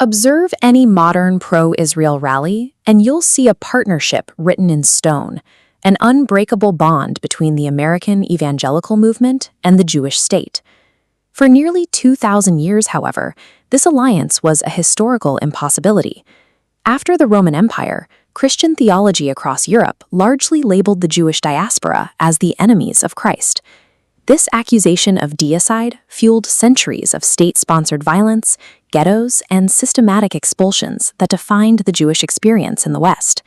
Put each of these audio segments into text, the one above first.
Observe any modern pro-Israel rally, and you'll see a partnership written in stone, an unbreakable bond between the American evangelical movement and the Jewish state. For nearly 2,000 years, however, this alliance was a historical impossibility. After the Roman Empire, Christian theology across Europe largely labeled the Jewish diaspora as the enemies of Christ. This accusation of deicide fueled centuries of state-sponsored violence, ghettos, and systematic expulsions that defined the Jewish experience in the West.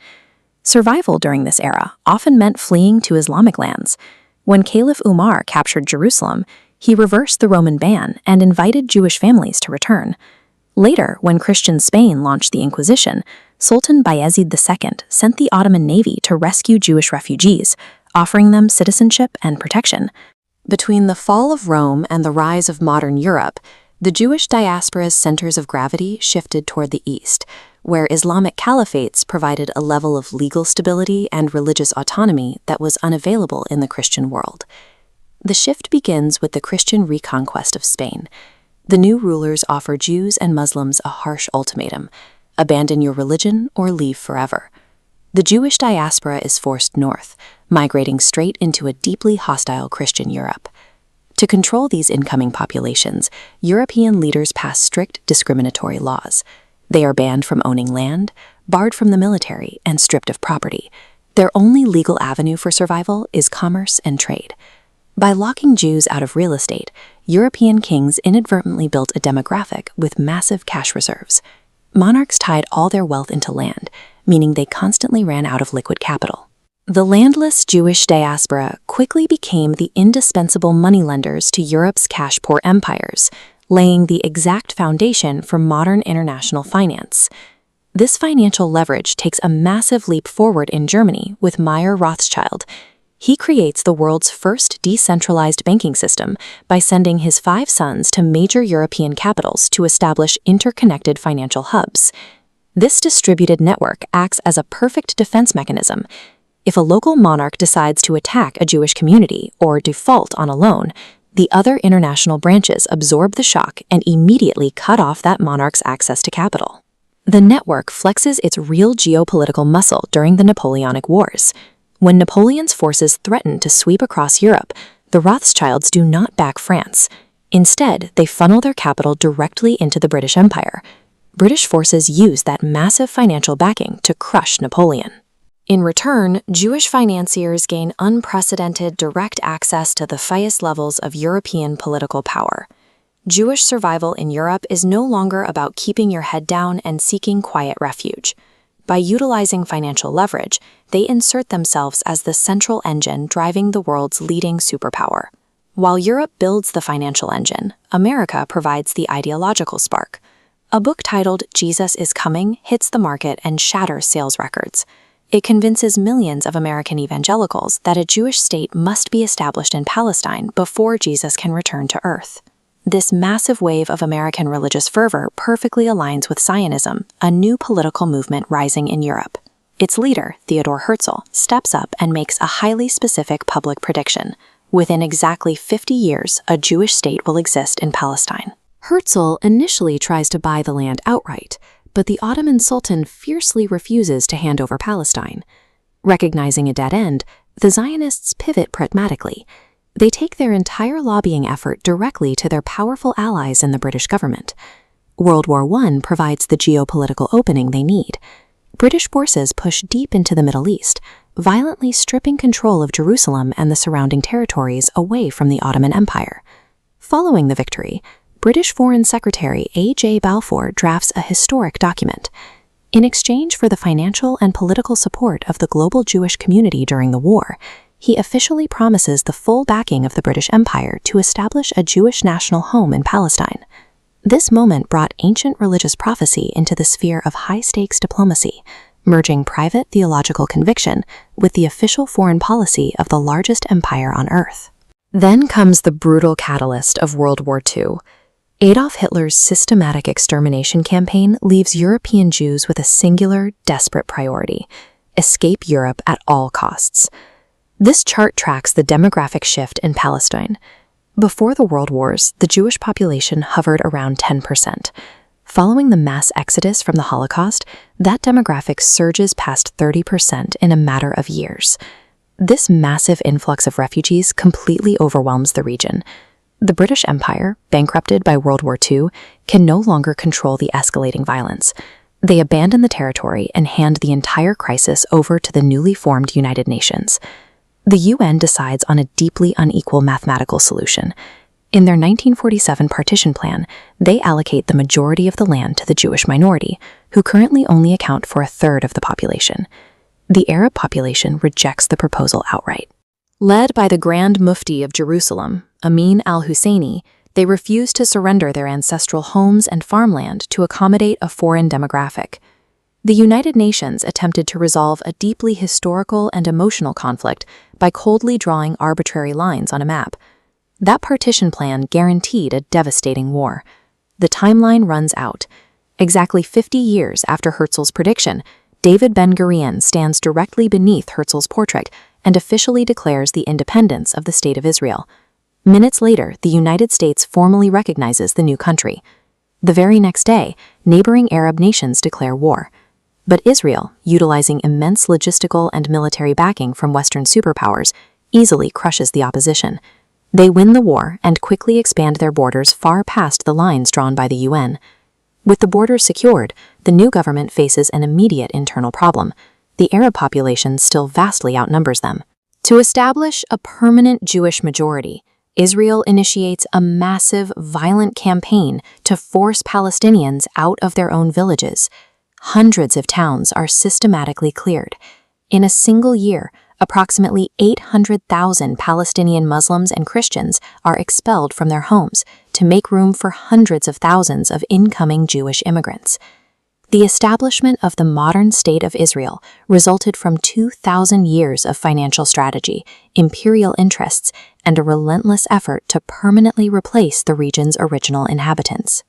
Survival during this era often meant fleeing to Islamic lands. When Caliph Umar captured Jerusalem, he reversed the Roman ban and invited Jewish families to return. Later, when Christian Spain launched the Inquisition, Sultan Bayezid II sent the Ottoman navy to rescue Jewish refugees, offering them citizenship and protection. Between the fall of Rome and the rise of modern Europe, the Jewish diaspora's centers of gravity shifted toward the east, where Islamic caliphates provided a level of legal stability and religious autonomy that was unavailable in the Christian world. The shift begins with the Christian reconquest of Spain. The new rulers offer Jews and Muslims a harsh ultimatum: abandon your religion or leave forever. The Jewish diaspora is forced north, migrating straight into a deeply hostile Christian Europe. To control these incoming populations, European leaders pass strict discriminatory laws. They are banned from owning land, barred from the military, and stripped of property. Their only legal avenue for survival is commerce and trade. By locking Jews out of real estate, European kings inadvertently built a demographic with massive cash reserves. Monarchs tied all their wealth into land, meaning they constantly ran out of liquid capital. The landless Jewish diaspora quickly became the indispensable moneylenders to Europe's cash-poor empires, laying the exact foundation for modern international finance. This financial leverage takes a massive leap forward in Germany with Mayer Rothschild. He creates the world's first decentralized banking system by sending his 5 sons to major European capitals to establish interconnected financial hubs. This distributed network acts as a perfect defense mechanism. If a local monarch decides to attack a Jewish community or default on a loan, the other international branches absorb the shock and immediately cut off that monarch's access to capital. The network flexes its real geopolitical muscle during the Napoleonic Wars. When Napoleon's forces threatened to sweep across Europe, the Rothschilds do not back France. Instead, they funnel their capital directly into the British Empire. British forces use that massive financial backing to crush Napoleon. In return, Jewish financiers gain unprecedented direct access to the highest levels of European political power. Jewish survival in Europe is no longer about keeping your head down and seeking quiet refuge. By utilizing financial leverage, they insert themselves as the central engine driving the world's leading superpower. While Europe builds the financial engine, America provides the ideological spark. A book titled Jesus is Coming hits the market and shatters sales records. It convinces millions of American evangelicals that a Jewish state must be established in Palestine before Jesus can return to Earth. This massive wave of American religious fervor perfectly aligns with Zionism, a new political movement rising in Europe. Its leader, Theodor Herzl, steps up and makes a highly specific public prediction. Within exactly 50 years, a Jewish state will exist in Palestine. Herzl initially tries to buy the land outright, but the Ottoman Sultan fiercely refuses to hand over Palestine. Recognizing a dead end, the Zionists pivot pragmatically. They take their entire lobbying effort directly to their powerful allies in the British government. World War I provides the geopolitical opening they need. British forces push deep into the Middle East, violently stripping control of Jerusalem and the surrounding territories away from the Ottoman Empire. Following the victory, British Foreign Secretary A.J. Balfour drafts a historic document. In exchange for the financial and political support of the global Jewish community during the war, he officially promises the full backing of the British Empire to establish a Jewish national home in Palestine. This moment brought ancient religious prophecy into the sphere of high-stakes diplomacy, merging private theological conviction with the official foreign policy of the largest empire on Earth. Then comes the brutal catalyst of World War II. Adolf Hitler's systematic extermination campaign leaves European Jews with a singular, desperate priority: escape Europe at all costs. This chart tracks the demographic shift in Palestine. Before the World Wars, the Jewish population hovered around 10%. Following the mass exodus from the Holocaust, that demographic surges past 30% in a matter of years. This massive influx of refugees completely overwhelms the region. The British Empire, bankrupted by World War II, can no longer control the escalating violence. They abandon the territory and hand the entire crisis over to the newly formed United Nations. The UN decides on a deeply unequal mathematical solution. In their 1947 partition plan, they allocate the majority of the land to the Jewish minority, who currently only account for a third of the population. The Arab population rejects the proposal outright. Led by the Grand Mufti of Jerusalem, Amin al-Husseini, they refuse to surrender their ancestral homes and farmland to accommodate a foreign demographic. The United Nations attempted to resolve a deeply historical and emotional conflict by coldly drawing arbitrary lines on a map. That partition plan guaranteed a devastating war. The timeline runs out. Exactly 50 years after Herzl's prediction, David Ben-Gurion stands directly beneath Herzl's portrait and officially declares the independence of the State of Israel. Minutes later, the United States formally recognizes the new country. The very next day, neighboring Arab nations declare war. But Israel, utilizing immense logistical and military backing from Western superpowers, easily crushes the opposition. They win the war and quickly expand their borders far past the lines drawn by the UN. With the borders secured, the new government faces an immediate internal problem. The Arab population still vastly outnumbers them. To establish a permanent Jewish majority, Israel initiates a massive, violent campaign to force Palestinians out of their own villages. Hundreds of towns are systematically cleared. In a single year, approximately 800,000 Palestinian Muslims and Christians are expelled from their homes to make room for hundreds of thousands of incoming Jewish immigrants. The establishment of the modern State of Israel resulted from 2,000 years of financial strategy, imperial interests, and a relentless effort to permanently replace the region's original inhabitants.